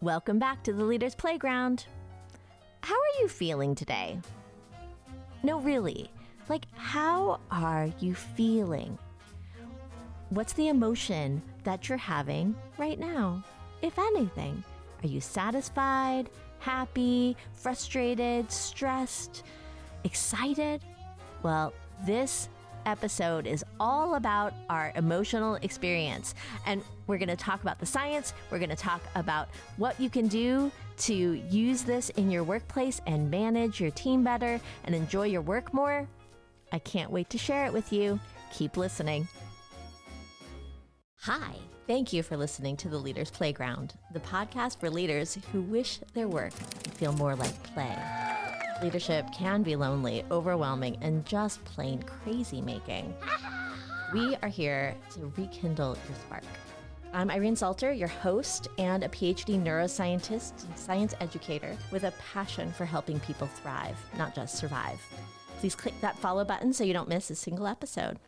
Welcome back to the Leaders Playground. How are you feeling today? No, really. How are you feeling? What's the emotion that you're having right now, if anything? Are you satisfied, happy, frustrated, stressed, excited? Well, this episode is all about our emotional experience. And we're going to talk about the science. We're going to talk about what you can do to use this in your workplace and manage your team better and enjoy your work more. I can't wait to share it with you. Keep listening. Hi, thank you for listening to the Leaders Playground, the podcast for leaders who wish their work would feel more like play. Leadership can be lonely, overwhelming, and just plain crazy-making. We are here to rekindle your spark. I'm Irene Salter, your host and a PhD neuroscientist and science educator with a passion for helping people thrive, not just survive. Please click that follow button so you don't miss a single episode.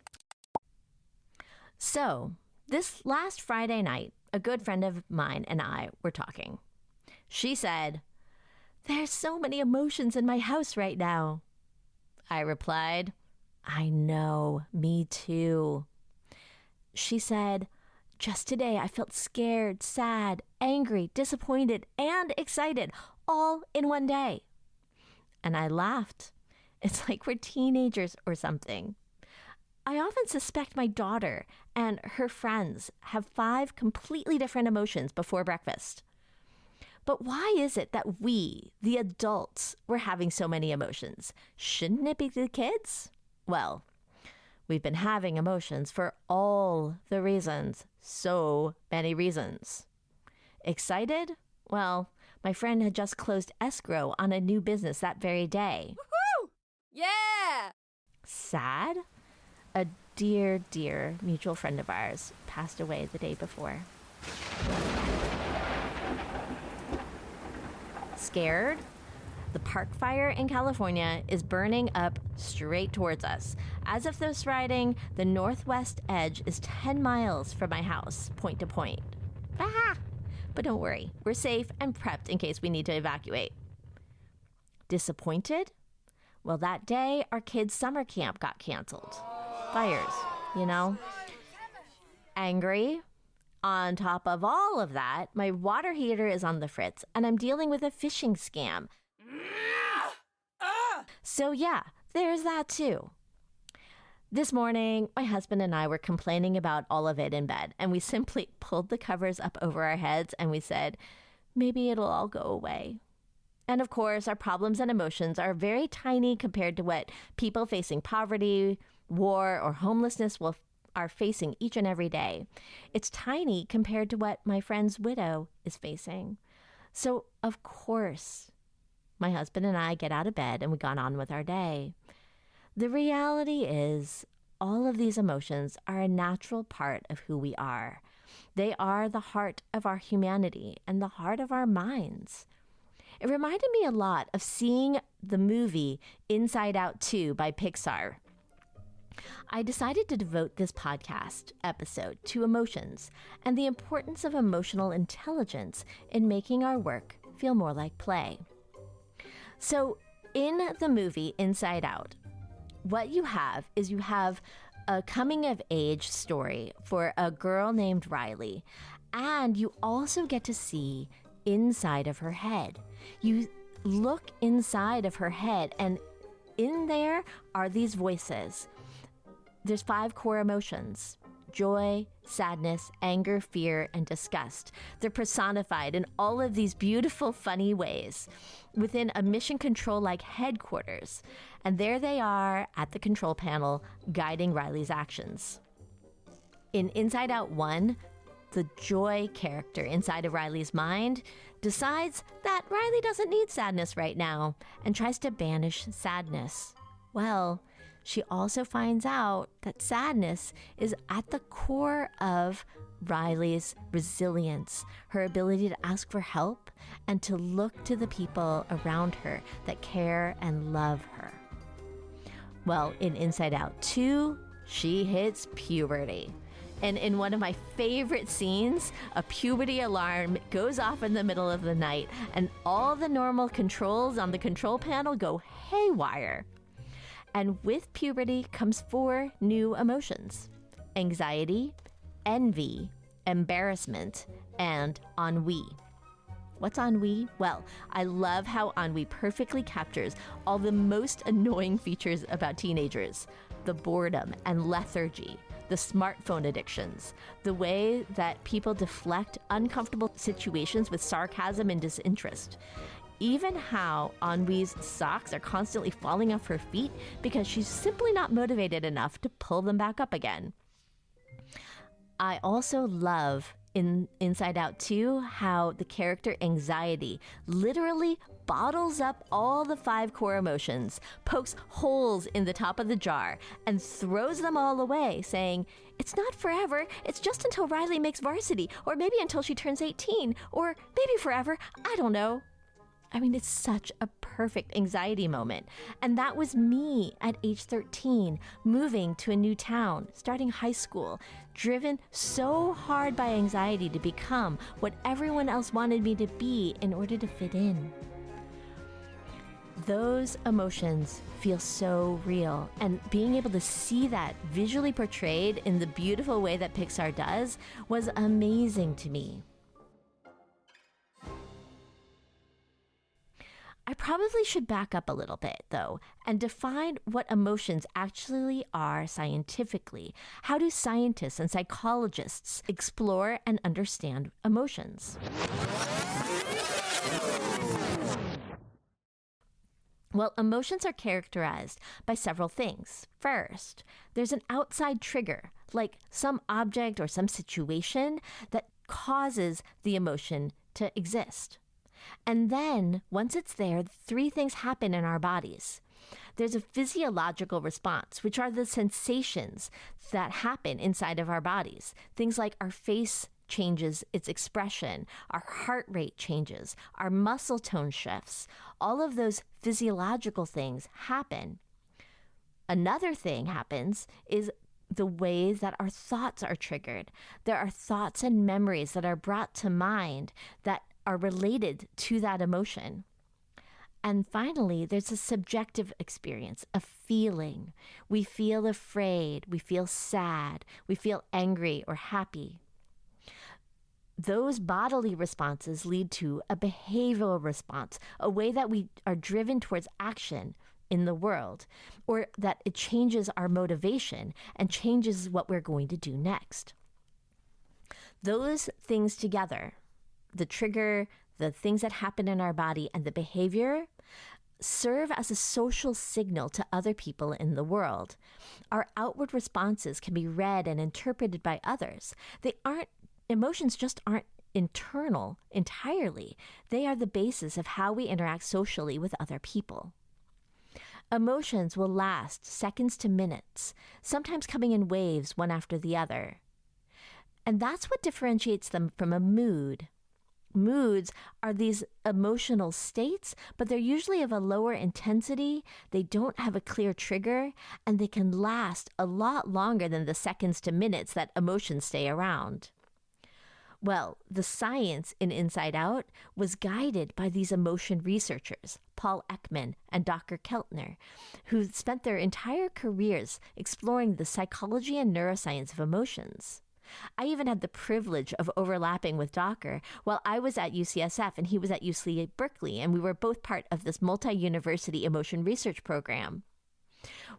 So, this last Friday night, a good friend of mine and I were talking. She said, "There's so many emotions in my house right now." I replied, "I know, me too." She said, "Just today I felt scared, sad, angry, disappointed, and excited all in one day." And I laughed. It's like we're teenagers or something. I often suspect my daughter and her friends have 5 completely different emotions before breakfast. But why is it that we, the adults, were having so many emotions? Shouldn't it be the kids? Well, we've been having emotions for all the reasons. So many reasons. Excited? Well, my friend had just closed escrow on a new business that very day. Woohoo! Yeah! Sad? A dear, dear mutual friend of ours passed away the day before. Scared? The park fire in California is burning up straight towards us. As of this writing, the northwest edge is 10 miles from my house, point to point. Ah! But don't worry, we're safe and prepped in case we need to evacuate. Disappointed? Well, that day, our kids' summer camp got canceled. Fires, you know? Angry? On top of all of that, my water heater is on the fritz, and I'm dealing with a phishing scam. So yeah, there's that too. This morning, my husband and I were complaining about all of it in bed, and we simply pulled the covers up over our heads and we said, maybe it'll all go away. And of course, our problems and emotions are very tiny compared to what people facing poverty, war, or homelessness are facing each and every day. It's tiny compared to what my friend's widow is facing. So, of course, my husband and I get out of bed and we got on with our day. The reality is, all of these emotions are a natural part of who we are. They are the heart of our humanity and the heart of our minds. It reminded me a lot of seeing the movie Inside Out 2 by Pixar. I decided to devote this podcast episode to emotions and the importance of emotional intelligence in making our work feel more like play. So, in the movie Inside Out, what you have is a coming-of-age story for a girl named Riley, and you also get to see inside of her head. You look inside of her head, and in there are these voices. There's 5 core emotions: joy, sadness, anger, fear, and disgust. They're personified in all of these beautiful, funny ways within a mission control-like headquarters. And there they are at the control panel guiding Riley's actions. In Inside Out 1, the joy character inside of Riley's mind decides that Riley doesn't need sadness right now and tries to banish sadness. Well, she also finds out that sadness is at the core of Riley's resilience, her ability to ask for help and to look to the people around her that care and love her. Well, in Inside Out 2, she hits puberty. And in one of my favorite scenes, a puberty alarm goes off in the middle of the night, and all the normal controls on the control panel go haywire. And with puberty comes 4 new emotions: anxiety, envy, embarrassment, and ennui. What's ennui? Well, I love how ennui perfectly captures all the most annoying features about teenagers: the boredom and lethargy, the smartphone addictions, the way that people deflect uncomfortable situations with sarcasm and disinterest, even how Ennui's socks are constantly falling off her feet because she's simply not motivated enough to pull them back up again. I also love in Inside Out 2 how the character anxiety literally bottles up all the 5 core emotions, pokes holes in the top of the jar, and throws them all away, saying, "It's not forever, it's just until Riley makes varsity, or maybe until she turns 18, or maybe forever, I don't know." I mean, it's such a perfect anxiety moment. And that was me at age 13, moving to a new town, starting high school, driven so hard by anxiety to become what everyone else wanted me to be in order to fit in. Those emotions feel so real, and being able to see that visually portrayed in the beautiful way that Pixar does was amazing to me. I probably should back up a little bit, though, and define what emotions actually are scientifically. How do scientists and psychologists explore and understand emotions? Well, emotions are characterized by several things. First, there's an outside trigger, like some object or some situation that causes the emotion to exist. And then, once it's there, 3 things happen in our bodies. There's a physiological response, which are the sensations that happen inside of our bodies. Things like our face changes its expression, our heart rate changes, our muscle tone shifts. All of those physiological things happen. Another thing happens is the ways that our thoughts are triggered. There are thoughts and memories that are brought to mind that are related to that emotion. And finally, there's a subjective experience, a feeling. We feel afraid, we feel sad, we feel angry or happy. Those bodily responses lead to a behavioral response, a way that we are driven towards action in the world, or that it changes our motivation and changes what we're going to do next. Those things together, the trigger, the things that happen in our body, and the behavior, serve as a social signal to other people in the world. Our outward responses can be read and interpreted by others. Emotions just aren't internal entirely. They are the basis of how we interact socially with other people. Emotions will last seconds to minutes, sometimes coming in waves one after the other. And that's what differentiates them from a mood. Moods are these emotional states, but they're usually of a lower intensity, they don't have a clear trigger, and they can last a lot longer than the seconds to minutes that emotions stay around. Well, the science in Inside Out was guided by these emotion researchers, Paul Ekman and Dacher Keltner, who spent their entire careers exploring the psychology and neuroscience of emotions. I even had the privilege of overlapping with Dacher while I was at UCSF and he was at UC Berkeley, and we were both part of this multi-university emotion research program.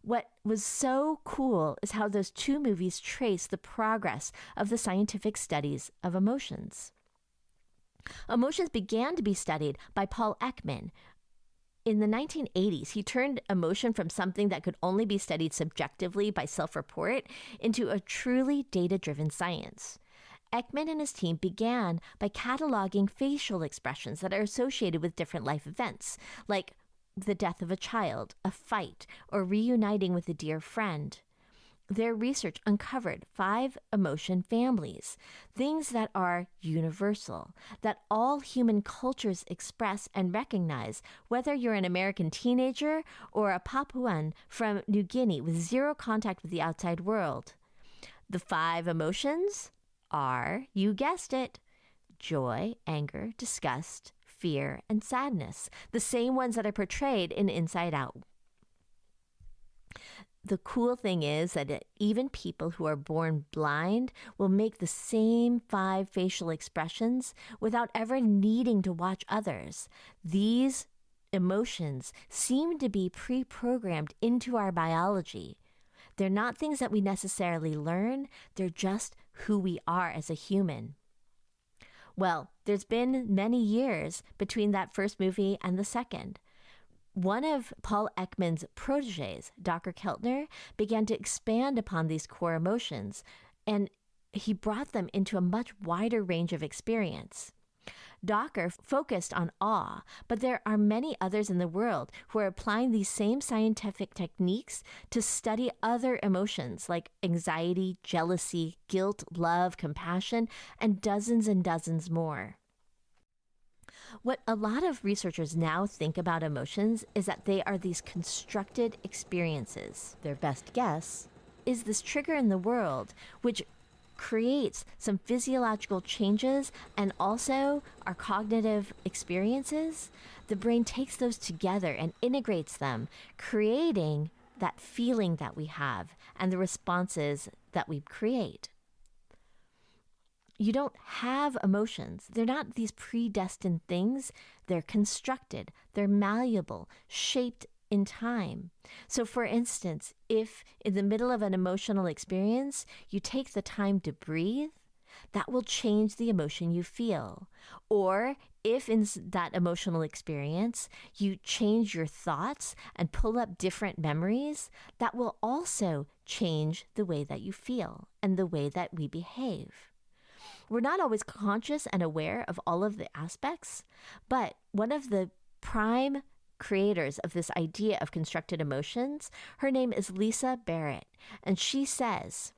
What was so cool is how those 2 movies trace the progress of the scientific studies of emotions. Emotions began to be studied by Paul Ekman. In the 1980s, he turned emotion from something that could only be studied subjectively by self-report into a truly data-driven science. Ekman and his team began by cataloging facial expressions that are associated with different life events, like the death of a child, a fight, or reuniting with a dear friend. Their research uncovered 5 emotion families, things that are universal, that all human cultures express and recognize, whether you're an American teenager or a Papuan from New Guinea with 0 contact with the outside world. The 5 emotions are, you guessed it, joy, anger, disgust, fear, and sadness. The same ones that are portrayed in Inside Out. The cool thing is that even people who are born blind will make the same 5 facial expressions without ever needing to watch others. These emotions seem to be pre-programmed into our biology. They're not things that we necessarily learn. They're just who we are as a human. Well, there's been many years between that first movie and the second. One of Paul Ekman's protégés, Dacher Keltner, began to expand upon these core emotions, and he brought them into a much wider range of experience. Dacher focused on awe, but there are many others in the world who are applying these same scientific techniques to study other emotions like anxiety, jealousy, guilt, love, compassion, and dozens more. What a lot of researchers now think about emotions is that they are these constructed experiences. Their best guess is this trigger in the world, which creates some physiological changes and also our cognitive experiences. The brain takes those together and integrates them, creating that feeling that we have and the responses that we create. You don't have emotions. They're not these predestined things. They're constructed. They're malleable, shaped in time. So for instance, if in the middle of an emotional experience, you take the time to breathe, that will change the emotion you feel. Or if in that emotional experience, you change your thoughts and pull up different memories, that will also change the way that you feel and the way that we behave. We're not always conscious and aware of all of the aspects, but one of the prime creators of this idea of constructed emotions, her name is Lisa Barrett, and she says,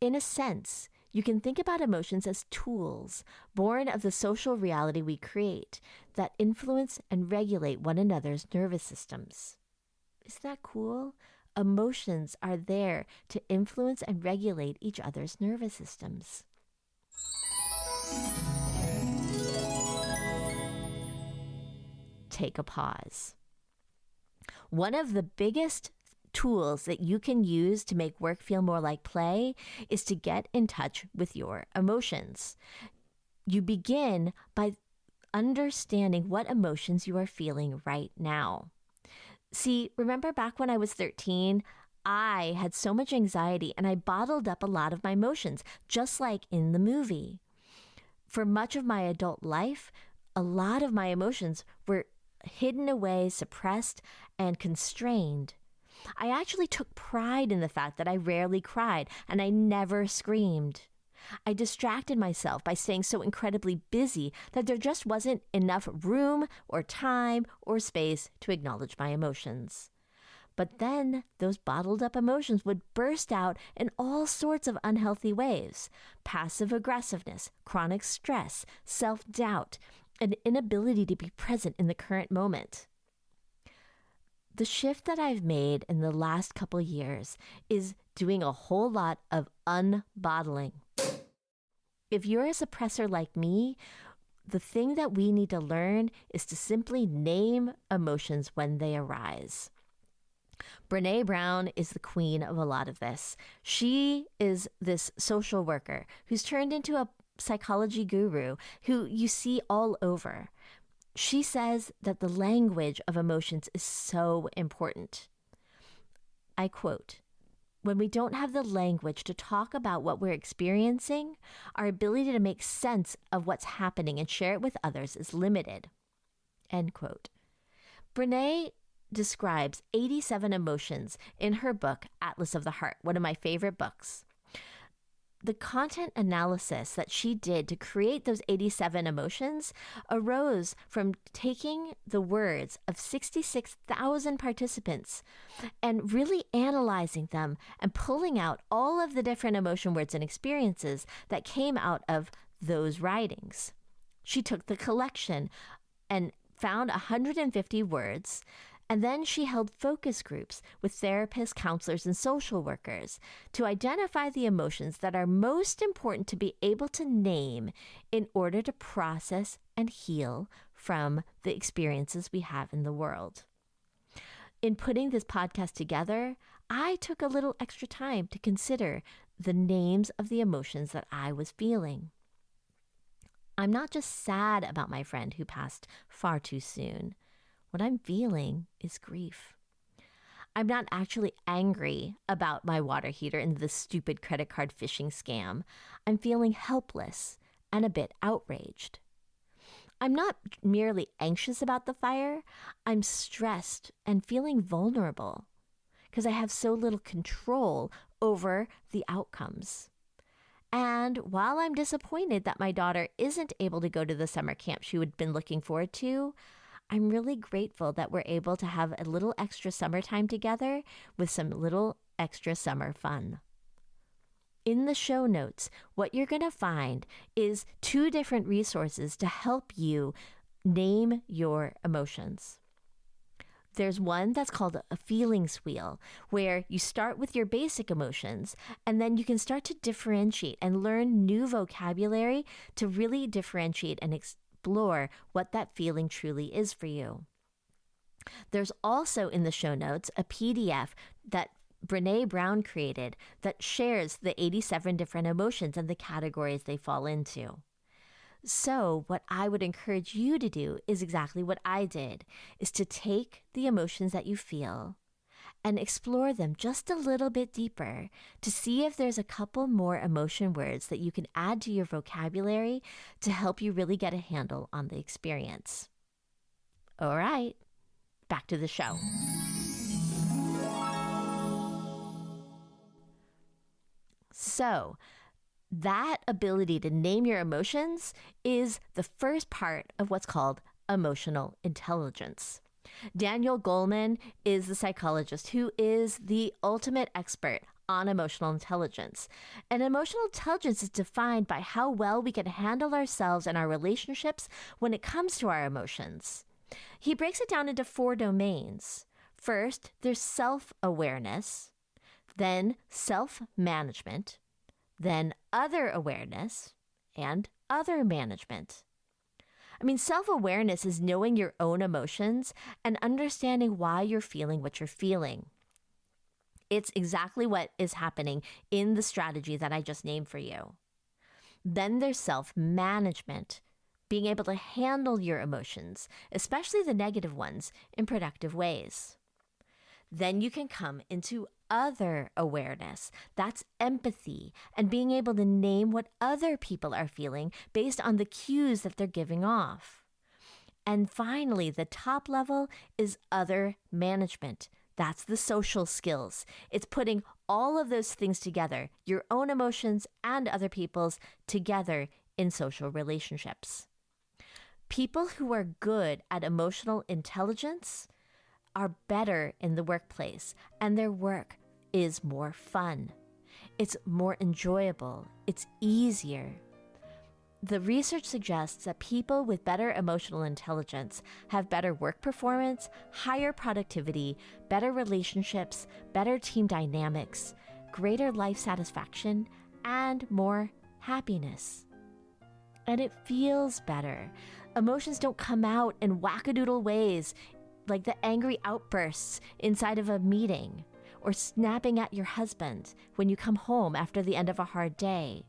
in a sense, you can think about emotions as tools born of the social reality we create that influence and regulate one another's nervous systems. Isn't that cool? Emotions are there to influence and regulate each other's nervous systems. Take a pause. One of the biggest tools that you can use to make work feel more like play is to get in touch with your emotions. You begin by understanding what emotions you are feeling right now. See, remember back when I was 13, I had so much anxiety and I bottled up a lot of my emotions, just like in the movie. For much of my adult life, a lot of my emotions were hidden away, suppressed, and constrained. I actually took pride in the fact that I rarely cried and I never screamed. I distracted myself by staying so incredibly busy that there just wasn't enough room or time or space to acknowledge my emotions. But then those bottled up emotions would burst out in all sorts of unhealthy ways. Passive aggressiveness, chronic stress, self-doubt, an inability to be present in the current moment. The shift that I've made in the last couple years is doing a whole lot of unbottling. If you're a suppressor like me, the thing that we need to learn is to simply name emotions when they arise. Brené Brown is the queen of a lot of this. She is this social worker who's turned into a psychology guru who you see all over. She says that the language of emotions is so important. I quote, "When we don't have the language to talk about what we're experiencing, our ability to make sense of what's happening and share it with others is limited." End quote. Brené describes 87 emotions in her book, Atlas of the Heart, one of my favorite books. The content analysis that she did to create those 87 emotions arose from taking the words of 66,000 participants and really analyzing them and pulling out all of the different emotion words and experiences that came out of those writings. She took the collection and found 150 words And then she held focus groups with therapists, counselors, and social workers to identify the emotions that are most important to be able to name in order to process and heal from the experiences we have in the world. In putting this podcast together, I took a little extra time to consider the names of the emotions that I was feeling. I'm not just sad about my friend who passed far too soon. What I'm feeling is grief. I'm not actually angry about my water heater and the stupid credit card phishing scam. I'm feeling helpless and a bit outraged. I'm not merely anxious about the fire. I'm stressed and feeling vulnerable because I have so little control over the outcomes. And while I'm disappointed that my daughter isn't able to go to the summer camp she would have been looking forward to, I'm really grateful that we're able to have a little extra summertime together with some little extra summer fun. In the show notes, what you're going to find is 2 different resources to help you name your emotions. There's one that's called a feelings wheel, where you start with your basic emotions, and then you can start to differentiate and learn new vocabulary to really differentiate and explore what that feeling truly is for you. There's also in the show notes a PDF that Brené Brown created that shares the 87 different emotions and the categories they fall into. So what I would encourage you to do is exactly what I did, is to take the emotions that you feel and explore them just a little bit deeper to see if there's a couple more emotion words that you can add to your vocabulary to help you really get a handle on the experience. All right, back to the show. So, that ability to name your emotions is the first part of what's called emotional intelligence. Daniel Goleman is the psychologist who is the ultimate expert on emotional intelligence. And emotional intelligence is defined by how well we can handle ourselves and our relationships when it comes to our emotions. He breaks it down into 4 domains. First, there's self-awareness, then self-management, then other awareness, and other management. I mean, self-awareness is knowing your own emotions and understanding why you're feeling what you're feeling. It's exactly what is happening in the strategy that I just named for you. Then there's self-management, being able to handle your emotions, especially the negative ones, in productive ways. Then you can come into other awareness. That's empathy and being able to name what other people are feeling based on the cues that they're giving off. And finally, the top level is other management. That's the social skills. It's putting all of those things together, your own emotions and other people's, together in social relationships. People who are good at emotional intelligence are better in the workplace, and their work is more fun. It's more enjoyable. It's easier. The research suggests that people with better emotional intelligence have better work performance, higher productivity, better relationships, better team dynamics, greater life satisfaction, and more happiness. And it feels better. Emotions don't come out in wackadoodle ways, like the angry outbursts inside of a meeting, or snapping at your husband when you come home after the end of a hard day.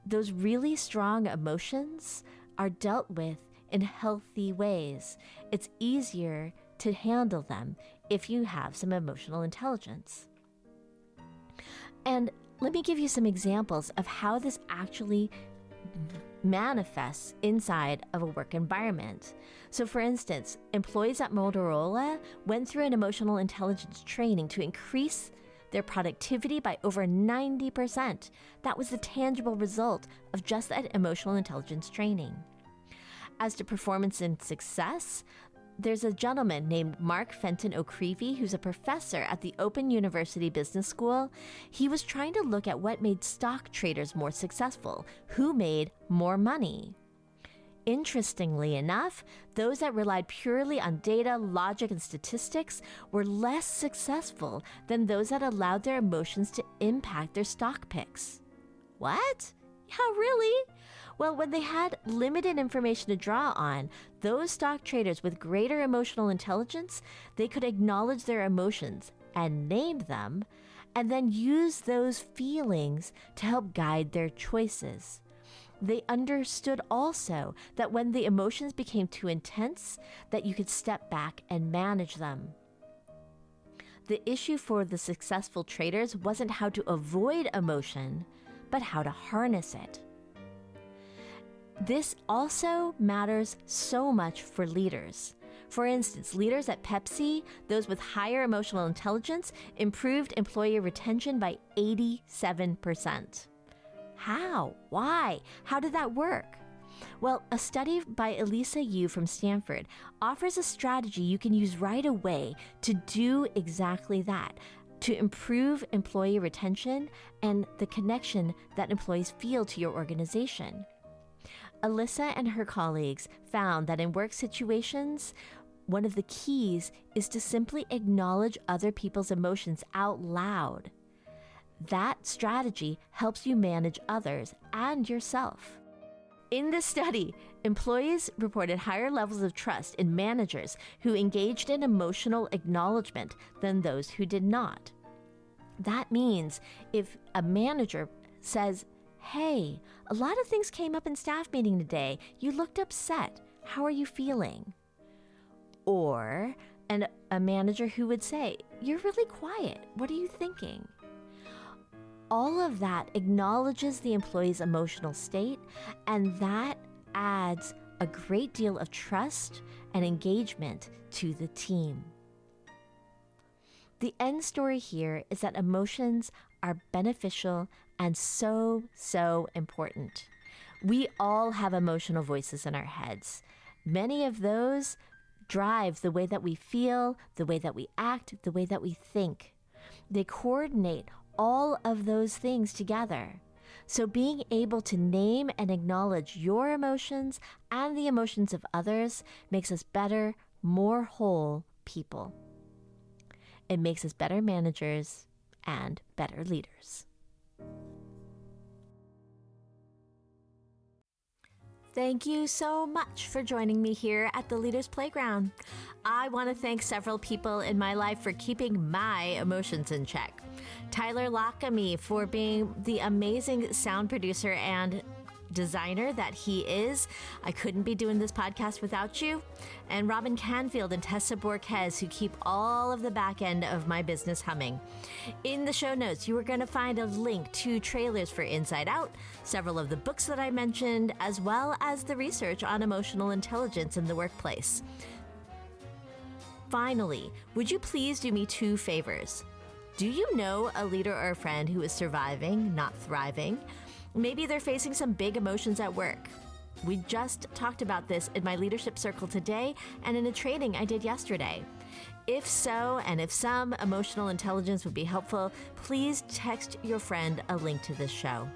Those really strong emotions are dealt with in healthy ways. It's easier to handle them if you have some emotional intelligence. And let me give you some examples of how this actually manifests inside of a work environment. So for instance, employees at Motorola went through an emotional intelligence training to increase their productivity by over 90%. That was the tangible result of just that emotional intelligence training. As to performance and success, there's a gentleman named Mark Fenton O'Creevy, who's a professor at the Open University Business School. He was trying to look at what made stock traders more successful, who made more money. Interestingly enough, those that relied purely on data, logic, and statistics were less successful than those that allowed their emotions to impact their stock picks. What? Yeah, really? Well, when they had limited information to draw on, those stock traders with greater emotional intelligence, they could acknowledge their emotions and name them, and then use those feelings to help guide their choices. They understood also that when the emotions became too intense, that you could step back and manage them. The issue for the successful traders wasn't how to avoid emotion, but how to harness it. This also matters so much for leaders. For instance, leaders at Pepsi, those with higher emotional intelligence, improved employee retention by 87%. How? Why? How did that work? Well, a study by Elisa Yu from Stanford offers a strategy you can use right away to do exactly that, to improve employee retention and the connection that employees feel to your organization. Alyssa and her colleagues found that in work situations, one of the keys is to simply acknowledge other people's emotions out loud. That strategy helps you manage others and yourself. In this study, employees reported higher levels of trust in managers who engaged in emotional acknowledgement than those who did not. That means if a manager says, "Hey, a lot of things came up in staff meeting today. You looked upset. How are you feeling?" Or a manager who would say, "You're really quiet. What are you thinking?" All of that acknowledges the employee's emotional state, and that adds a great deal of trust and engagement to the team. The end story here is that emotions are beneficial and so important. We all have emotional voices in our heads. Many of those drive the way that we feel, the way that we act, the way that we think. They coordinate all of those things together. So being able to name and acknowledge your emotions and the emotions of others makes us better, more whole people. It makes us better managers and better leaders. Thank you so much for joining me here at the Leaders Playground. I want to thank several people in my life for keeping my emotions in check. Tyler Lockamy for being the amazing sound producer and designer that he is. I couldn't be doing this podcast without you. And Robin Canfield and Tessa Borquez, who keep all of the back end of my business humming. In the show notes, you are going to find a link to trailers for Inside Out, several of the books that I mentioned, as well as the research on emotional intelligence in the workplace. Finally, would you please do me 2 favors? Do you know a leader or a friend who is surviving, not thriving? Maybe they're facing some big emotions at work. We just talked about this in my leadership circle today and in a training I did yesterday. If so, and if some emotional intelligence would be helpful, please text your friend a link to this show.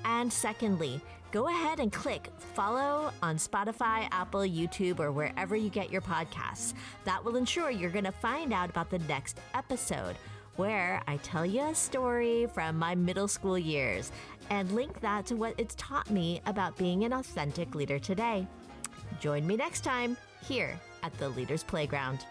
And secondly, go ahead and click follow on Spotify, Apple, YouTube, or wherever you get your podcasts. That will ensure you're going to find out about the next episode, where I tell you a story from my middle school years and link that to what it's taught me about being an authentic leader today. Join me next time here at the Leaders Playground.